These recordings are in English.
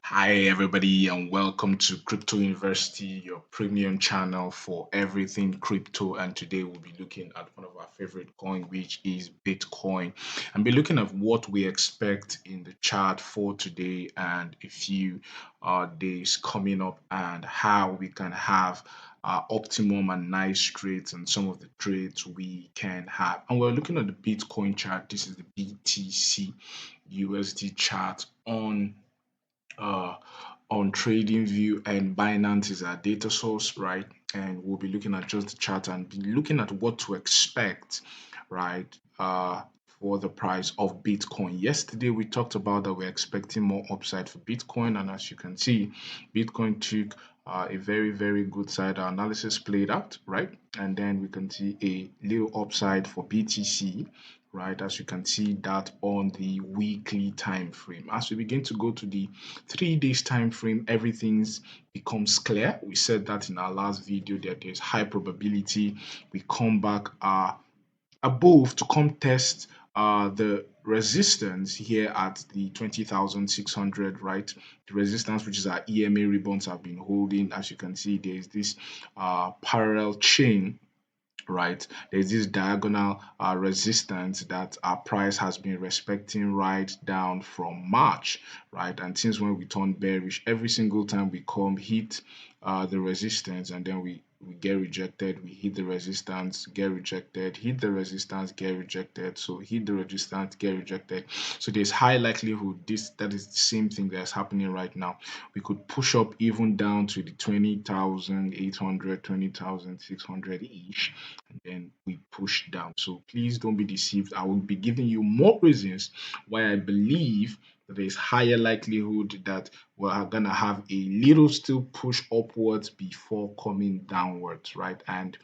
Hi, everybody, and welcome to Crypto University, your premium channel for everything crypto. And today we'll be looking at one of our favorite coin, which is Bitcoin, and be looking at what we expect in the chart for today and a few days coming up, and how we can have optimum and nice trades and some of the trades we can have. And we're looking at the Bitcoin chart. This is the BTC USD chart uh, on TradingView, and Binance is our data source, right? And we'll be looking at just the chart and be looking at what to expect, right? For the price of Bitcoin. Yesterday we talked about that we're expecting more upside for Bitcoin, and as you can see, Bitcoin took a very good side. Our analysis played out, right? And then we can see a little upside for BTC, right? As you can see that on the weekly time frame. As we begin to go to the 3 days time frame, everything's becomes clear. We said that in our last video that there's high probability we come back above to come test the resistance here at the 20,600, right? The resistance, which is our EMA ribbons, have been holding. As you can see, there is this parallel chain, right? There's this diagonal resistance that our price has been respecting right down from March, right? And since when we turn bearish, every single time we come hit the resistance, and then we get rejected, we hit the resistance, get rejected, hit the resistance, get rejected, so hit the resistance, get rejected. So there's high likelihood that is the same thing that's happening right now. We could push up even down to the 20,800, 20,600 ish, and then we push down. So please don't be deceived. I will be giving you more reasons why I believe that there is higher likelihood that we are gonna have a little still push upwards before coming downwards, right? And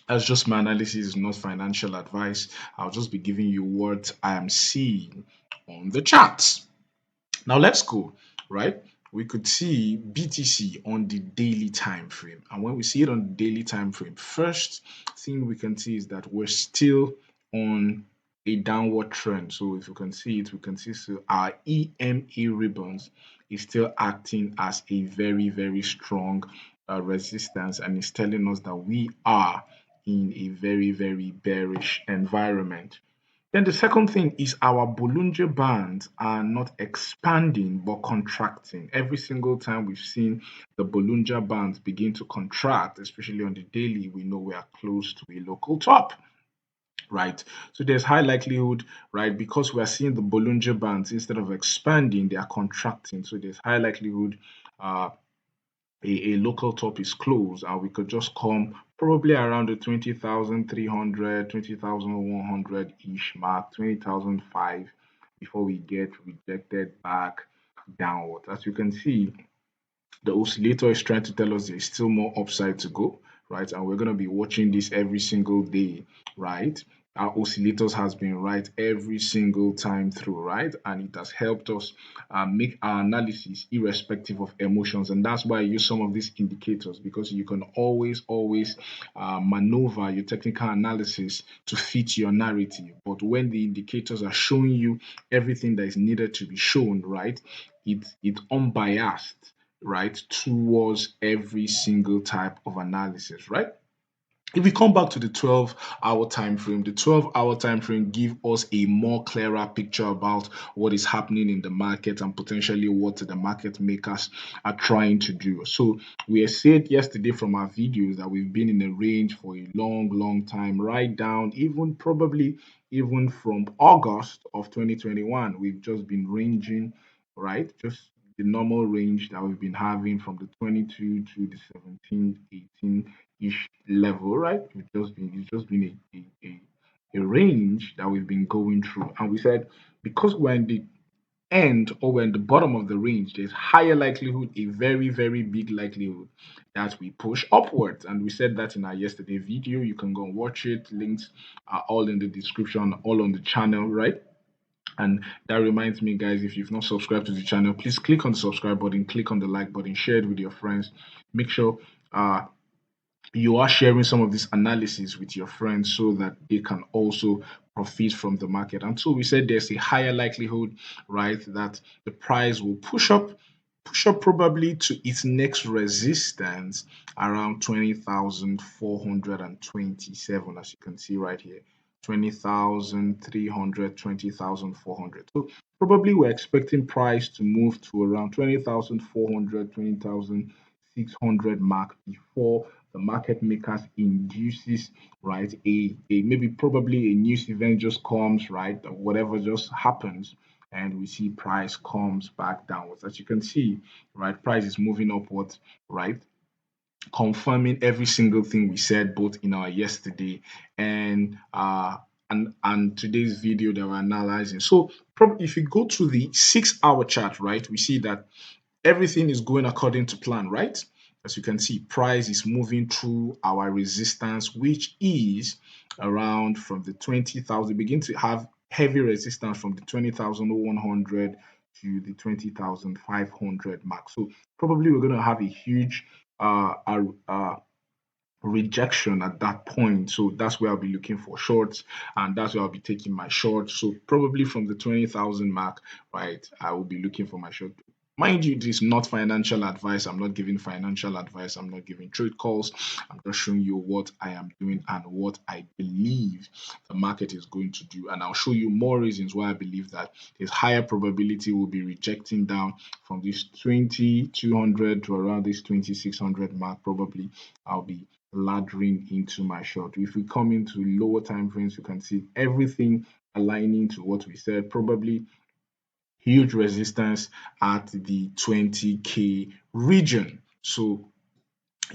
that's just my analysis, not financial advice. I'll just be giving you what I am seeing on the charts. Now let's go, right? We could see BTC on the daily time frame. And when we see it on the daily time frame, first thing we can see is that we're still on a downward trend. So if you can see it, we can see so our EMA ribbons is still acting as a very strong resistance, and it's telling us that we are in a very bearish environment. Then the second thing is our Bollinger Bands are not expanding but contracting. Every single time we've seen the Bollinger Bands begin to contract, especially on the daily, we know we are close to a local top, right? So there's high likelihood, right? Because we are seeing the Bollinger Bands, instead of expanding, they are contracting. So there's high likelihood uh, a local top is closed, and we could just come probably around the 20,300, 20,100 ish mark, 20,005 before we get rejected back downward. As you can see, the oscillator is trying to tell us there's still more upside to go, right? And we're going to be watching this every single day, right? Our oscillators has been right every single time through, right? And it has helped us make our analysis irrespective of emotions. And that's why I use some of these indicators, because you can always maneuver your technical analysis to fit your narrative. But when the indicators are showing you everything that is needed to be shown, right, it's unbiased, right, towards every single type of analysis, right? If we come back to the 12-hour time frame, the 12-hour time frame give us a more clearer picture about what is happening in the market and potentially what the market makers are trying to do. So we said yesterday from our videos that we've been in a range for a long time, right down even probably even from August of 2021. We've just been ranging, right? Just the normal range that we've been having from the 22 to the 17, 18 ish level, right? It's just been a range that we've been going through. And we said because we're in the end or we're in the bottom of the range, there's higher likelihood, a very big likelihood that we push upwards. And we said that in our yesterday video. You can go and watch it. Links are all in the description, all on the channel, right? And that reminds me, guys, if you've not subscribed to the channel, please click on the subscribe button, click on the like button, share it with your friends. Make sure you are sharing some of this analysis with your friends so that they can also profit from the market. And so we said there's a higher likelihood, right, that the price will push up push up probably to its next resistance around 20,427, as you can see right here. 20,300, 20,400. So probably we're expecting price to move to around 20,400, 20,600 mark before the market makers induces, right, a maybe probably a news event just comes, right, or whatever just happens, and we see price comes back downwards. As you can see, right, price is moving upwards, right, confirming every single thing we said both in our yesterday and today's video that we're analyzing. So probably if you go to the 6 hour chart, right, we see that everything is going according to plan, right? As you can see, price is moving through our resistance, which is around from the 20,000, begin to have heavy resistance from the 20,100 to the 20,500 mark. So probably we're going to have a huge uh, uh, uh, rejection at that point. So that's where I'll be looking for shorts, and that's where I'll be taking my shorts. So probably from the 20,000 mark, right, I will be looking for my short. Mind you, this is not financial advice. I'm not giving financial advice. I'm not giving trade calls. I'm just showing you what I am doing and what I believe the market is going to do. And I'll show you more reasons why I believe that there's higher probability will be rejecting down from this 2,200 to around this 2,600 mark. Probably I'll be laddering into my short. If we come into lower time frames, you can see everything aligning to what we said. Probably huge resistance at the 20K region. So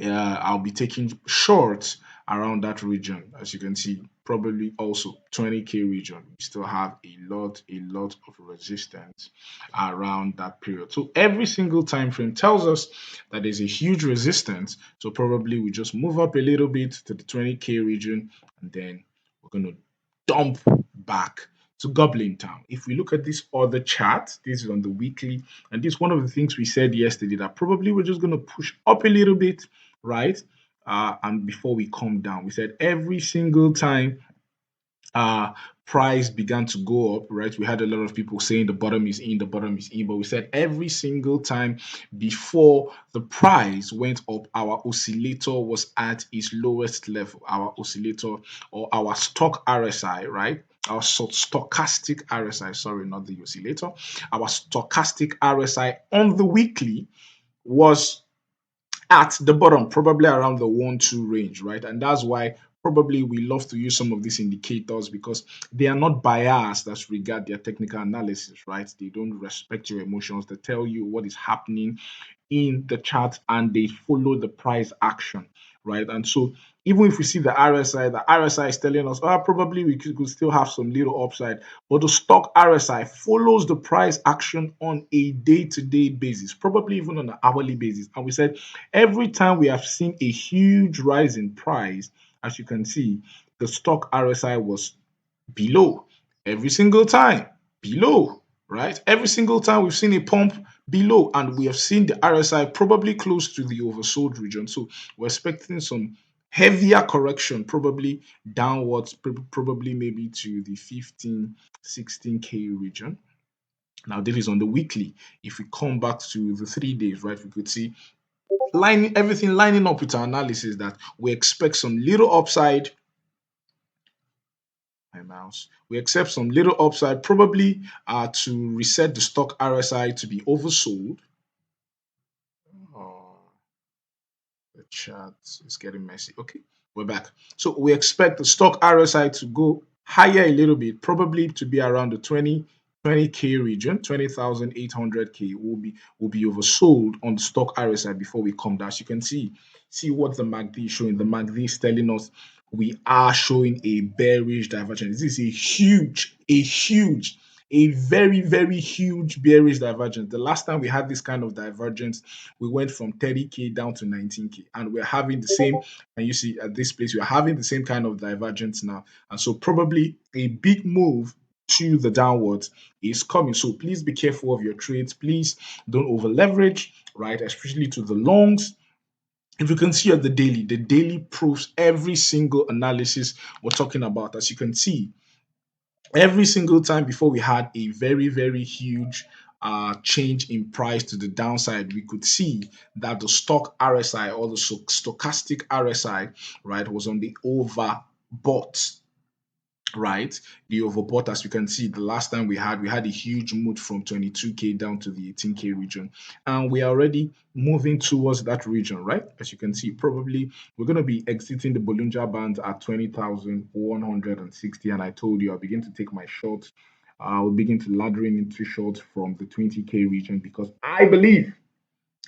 I'll be taking shorts around that region. As you can see, probably also 20K region. We still have a lot of resistance around that period. So every single time frame tells us that there's a huge resistance. So probably we just move up a little bit to the 20K region, and then we're going to dump back to Goblin Town. If we look at this other chart, this is on the weekly, and this is one of the things we said yesterday that probably we're just going to push up a little bit, right? And before we come down, we said every single time uh price began to go up, right? We had a lot of people saying the bottom is in, the bottom is in, but we said every single time before the price went up, our oscillator was at its lowest level. Our oscillator, or our stock RSI, right? Our stochastic RSI, sorry, not the oscillator. Our stochastic RSI on the weekly was at the bottom, probably around the 1-2 range, right? And that's why probably we love to use some of these indicators, because they are not biased as regard their technical analysis, right? They don't respect your emotions. They tell you what is happening in the chart, and they follow the price action, right? And so even if we see the RSI is telling us, oh, probably we could still have some little upside, but the stock RSI follows the price action on a day-to-day basis, probably even on an hourly basis. And we said every time we have seen a huge rise in price, as you can see, the stock RSI was below every single time, below, right? Every single time we've seen a pump below, and we have seen the RSI probably close to the oversold region. So we're expecting some heavier correction, probably downwards, probably maybe to the 15, 16K region. Now, this is on the weekly. If we come back to the 3 days, right, we could see everything lining up with our analysis that we expect some little upside. My mouse. We accept some little upside, probably to reset the stock RSI to be oversold. Oh, the chat is getting messy. Okay, we're back. So we expect the stock RSI to go higher a little bit, probably to be around the 20K region, 20,800K will be oversold on the stock RSI before we come down. As you can see what the MACD is showing. The MACD is telling us we are showing a bearish divergence. This is a very, very huge bearish divergence. The last time we had this kind of divergence, we went from 30K down to 19K, and we're having the same. And you see at this place, we're having the same kind of divergence now. And so probably a big move to the downwards is coming. So please be careful of your trades. Please don't over leverage, right? Especially to the longs. If you can see at the daily proves every single analysis we're talking about. As you can see, every single time before we had a very, very huge change in price to the downside, we could see that the stock RSI, or the stochastic RSI, right, was on the overbought, right? The overbought, as you can see, the last time we had a huge move from 22K down to the 18K region, and we are already moving towards that region, right? As you can see, probably we're going to be exiting the Bollinger Band at 20,160, and I told you I'll begin to take my shorts. I'll begin to laddering into shorts from the 20K region, because I believe,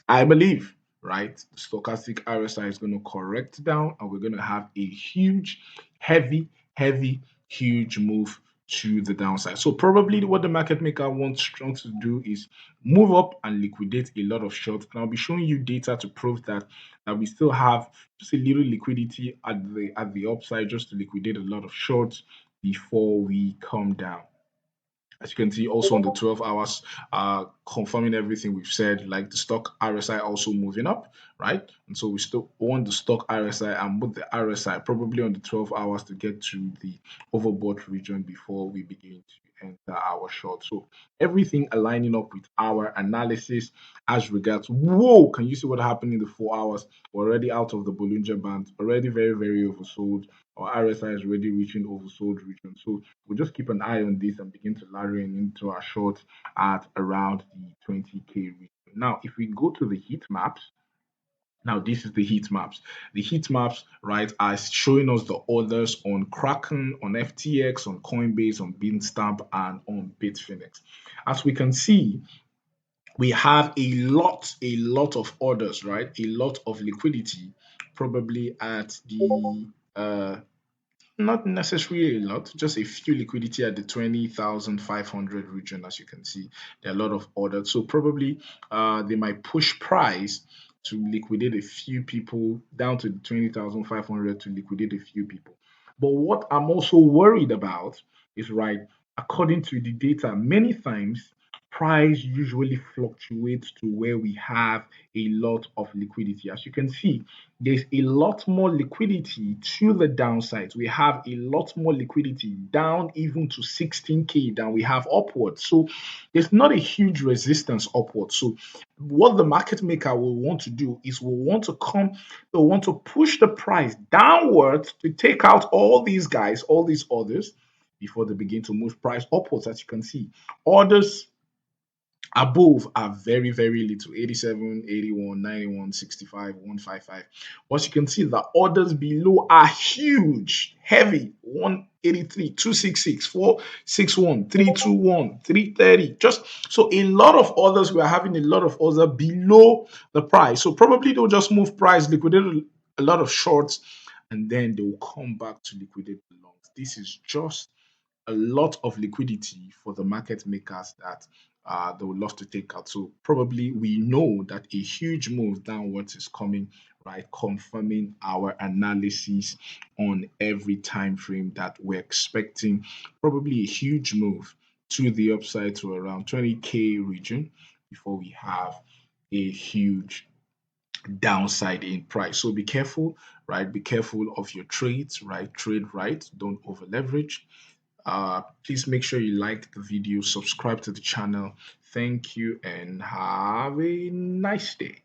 right, the stochastic RSI is going to correct down, and we're going to have a huge, heavy, heavy, huge move to the downside. So probably what the market maker wants to do is move up and liquidate a lot of shorts. And I'll be showing you data to prove that we still have just a little liquidity at the upside, just to liquidate a lot of shorts before we come down. As you can see, also on the 12 hours, confirming everything we've said, like the stock RSI also moving up, right? And so we still want the stock RSI and put the RSI probably on the 12 hours to get to the overbought region before we begin to enter our short. So everything aligning up with our analysis as regards. Whoa, can you see what happened in the 4 hours? We're already out of the Bollinger Band, already very, very oversold. Our RSI is already reaching oversold region. So we'll just keep an eye on this and begin to ladder in into our short at around the 20K region. Now, if we go to the heat maps, now this is the heat maps. The heat maps, right, are showing us the orders on Kraken, on FTX, on Coinbase, on Beanstamp, and on Bitfinex. As we can see, we have a lot of orders, right? A lot of liquidity, probably at the not necessarily a lot, just a few liquidity at the 20,500 region. As you can see, there are a lot of orders. So probably they might push price to liquidate a few people down to the 20,500 to liquidate a few people. But what I'm also worried about is, right, according to the data, many times price usually fluctuates to where we have a lot of liquidity. As you can see, there's a lot more liquidity to the downside. We have a lot more liquidity down even to 16K than we have upwards. So there's not a huge resistance upwards. So what the market maker will want to do is they'll want to push the price downwards to take out all these guys, all these orders, before they begin to move price upwards. As you can see, orders above are very, very little: 87, 81, 91, 65, 155. But you can see the orders below are huge, heavy: 183, 266, 461, 321, 330. Just so a lot of orders, we're having a lot of orders below the price. So probably they'll just move price, liquidate a lot of shorts, and then they will come back to liquidate the longs. This is just a lot of liquidity for the market makers that they would love to take out. So probably we know that a huge move downwards is coming, right? Confirming our analysis on every time frame that we're expecting probably a huge move to the upside to around 20K region before we have a huge downside in price. So be careful, right? Be careful of your trades, right? Trade right, don't over leverage. Please make sure you like the video, subscribe to the channel. Thank you, and have a nice day.